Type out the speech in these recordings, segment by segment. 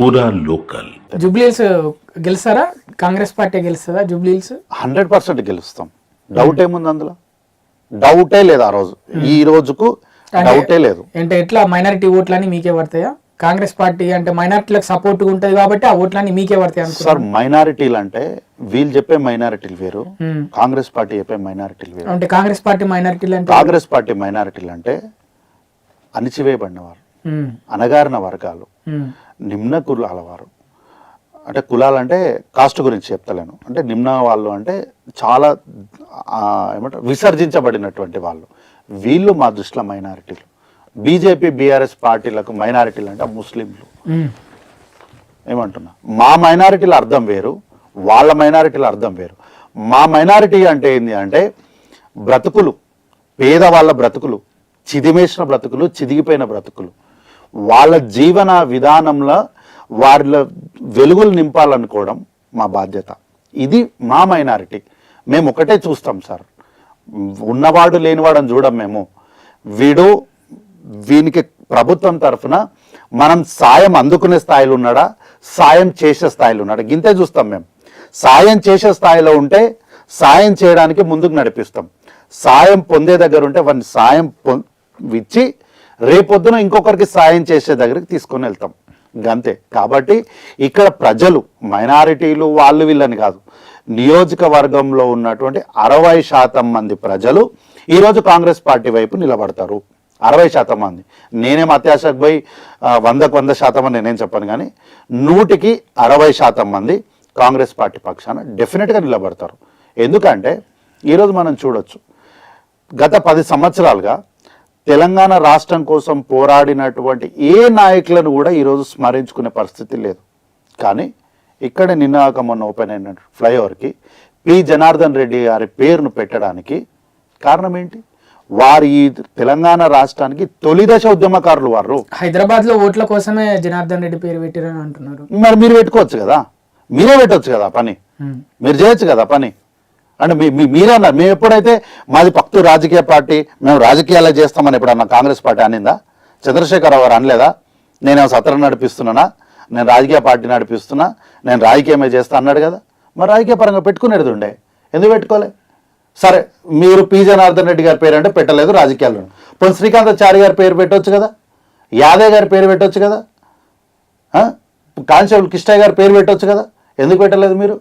పూరా లోకల్. జూబ్లీహిల్స్ గెలుస్తారా? కాంగ్రెస్ పార్టీ గెలుస్తుందా జూబ్లీహిల్స్? 100% గెలుస్తాం. డౌట్ ఏముంది అందులో? డౌటే లేదు. ఆ రోజు ఈ రోజుకు డౌటే లేదు. అంటే ఎట్లా మైనారిటీ ఓట్లని మీకే పడతాయా? కాంగ్రెస్ పార్టీ అంటే మైనారిటీలకు సపోర్ట్ ఉంటది కాబట్టి ఆ ఓట్లన్నీ మీకే పడతాయి అనుకో. సార్, మైనారిటీలు అంటే వీళ్ళు చెప్పే మైనారిటీలు వేరు, కాంగ్రెస్ పార్టీ చెప్పే మైనారిటీలు వేరు. అంటే కాంగ్రెస్ పార్టీ మైనారిటీలు అంటే కాంగ్రెస్ పార్టీ మైనారిటీలు అంటే అణిచివేయబడినవారు, అణగారిన వర్గాలు, నిమ్న కులాల వారు. అంటే కులాలంటే కాస్ట్ గురించి చెప్తలేను, అంటే నిమ్న వాళ్ళు అంటే చాలా ఏమంటారు విసర్జించబడినటువంటి వాళ్ళు. వీళ్ళు మా దృష్టిలో మైనారిటీలు. బీజేపీ బీఆర్ఎస్ పార్టీలకు మైనారిటీలు అంటే ముస్లింలు. ఏమంటున్నా, మా మైనారిటీల అర్థం వేరు, వాళ్ళ మైనారిటీల అర్థం వేరు. మా మైనారిటీ అంటే ఏంటి అంటే బ్రతుకులు, పేదవాళ్ళ బ్రతుకులు, చిదిమేసిన బ్రతుకులు, చిదిగిపోయిన బ్రతుకులు, వాళ్ళ జీవన విధానంలో వారిలో వెలుగులు నింపాలనుకోవడం మా బాధ్యత. ఇది మా మైనారిటీ. మేము ఒకటే చూస్తాం సార్, ఉన్నవాడు లేనివాడని చూడం మేము. వీనికి ప్రభుత్వం తరఫున మనం సాయం అందుకునే స్థాయిలో ఉన్నాడా, సాయం చేసే స్థాయిలో ఉన్నాడా, గింతే చూస్తాం మేము. సాయం చేసే స్థాయిలో ఉంటే సాయం చేయడానికి ముందుకు నడిపిస్తాం. సాయం పొందే దగ్గర ఉంటే వాడిని సాయం ఇచ్చి రేపొద్దున ఇంకొకరికి సాయం చేసే దగ్గరికి తీసుకొని వెళ్తాం, గంతే. కాబట్టి ఇక్కడ ప్రజలు మైనారిటీలు వాళ్ళు వీళ్ళని కాదు, నియోజకవర్గంలో ఉన్నటువంటి 60% మంది ప్రజలు ఈరోజు కాంగ్రెస్ పార్టీ వైపు నిలబడతారు. 60% మంది. నేనేం అత్యాశకు పోయి 100% అని నేనేం చెప్పాను, కానీ 100% మంది కాంగ్రెస్ పార్టీ పక్షాన డెఫినెట్గా నిలబడతారు. ఎందుకంటే ఈరోజు మనం చూడొచ్చు, గత 10 సంవత్సరాలుగా తెలంగాణ రాష్ట్రం కోసం పోరాడినటువంటి ఏ నాయకులను కూడా ఈరోజు స్మరించుకునే పరిస్థితి లేదు. కానీ ఇక్కడ మొన్న ఓపెన్ అయిన ఫ్లైఓవర్కి పి జనార్దన్ రెడ్డి గారి పేరును పెట్టడానికి కారణం ఏంటి? వారు ఈ తెలంగాణ రాష్ట్రానికి తొలి దశ ఉద్యమకారులు. వారు హైదరాబాద్ లో ఓట్ల కోసమే జనార్దన్ రెడ్డి పేరు పెట్టారని అంటున్నారు. మరి మీరు పెట్టుకోవచ్చు కదా, మీరే పెట్టవచ్చు కదా పని, మీరు చేయొచ్చు కదా పని. అంటే మీరన్నారు, మేము ఎప్పుడైతే మాది పక్తు రాజకీయ పార్టీ, మేము రాజకీయాలే చేస్తామని ఎప్పుడన్నా కాంగ్రెస్ పార్టీ అనిందా? చంద్రశేఖరరావు గారు అనలేదా? నేనేమో సత్రం నడిపిస్తున్నానా, నేను రాజకీయ పార్టీ నడిపిస్తున్నా, నేను రాజకీయమే చేస్తా అన్నాడు కదా. మరి రాజకీయ పరంగా పెట్టుకునేది ఉండే, ఎందుకు పెట్టుకోలే? సరే, మీరు పి జనార్దన్ రెడ్డి గారి పేరు అంటే పెట్టలేదు రాజకీయాల్లో. పోనీ శ్రీకాంతాచారి గారి పేరు పెట్టవచ్చు కదా, యాదవ్ గారి పేరు పెట్టవచ్చు కదా, కానిస్టేబుల్ కిష్టయ్య గారి పేరు పెట్టవచ్చు కదా, ఎందుకు పెట్టలేదు మీరు?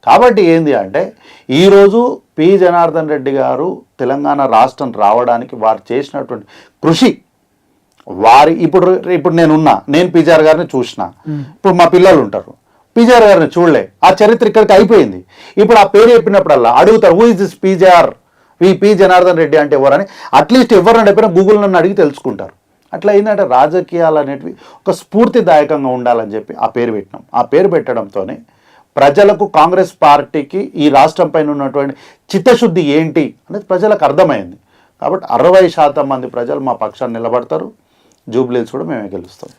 కాబట్టి ఏంది అంటే ఈరోజు పి జనార్దన్ రెడ్డి గారు తెలంగాణ రాష్ట్రం రావడానికి వారు చేసినటువంటి కృషి, వారి ఇప్పుడు నేను పిజార్ గారిని చూసిన, ఇప్పుడు మా పిల్లలు ఉంటారు, పిజార్ గారిని చూడలే, ఆ చరిత్ర ఇక్కడికి అయిపోయింది. ఇప్పుడు ఆ పేరు చెప్పినప్పుడల్లా అడుగుతారు, హూ ఇస్ దిస్ పిజార్, పి జనార్దన్ రెడ్డి అంటే ఎవరని. అట్లీస్ట్ ఎవరిని అడిగినా గూగుల్ నన్ను అడిగి తెలుసుకుంటారు. అట్లా ఏంటంటే రాజకీయాలు అనేటివి ఒక స్ఫూర్తిదాయకంగా ఉండాలని చెప్పి ఆ పేరు పెట్టినాం. ఆ పేరు పెట్టడంతోనే ప్రజలకు, కాంగ్రెస్ పార్టీకి ఈ రాష్ట్రం పైన ఉన్నటువంటి చిత్తశుద్ధి ఏంటి అనేది ప్రజలకు అర్థమైంది. కాబట్టి 60% మంది ప్రజలు మా పక్షాన్ని నిలబడతారు. జూబ్లీహిల్స్ కూడా మేమే గెలుస్తాం.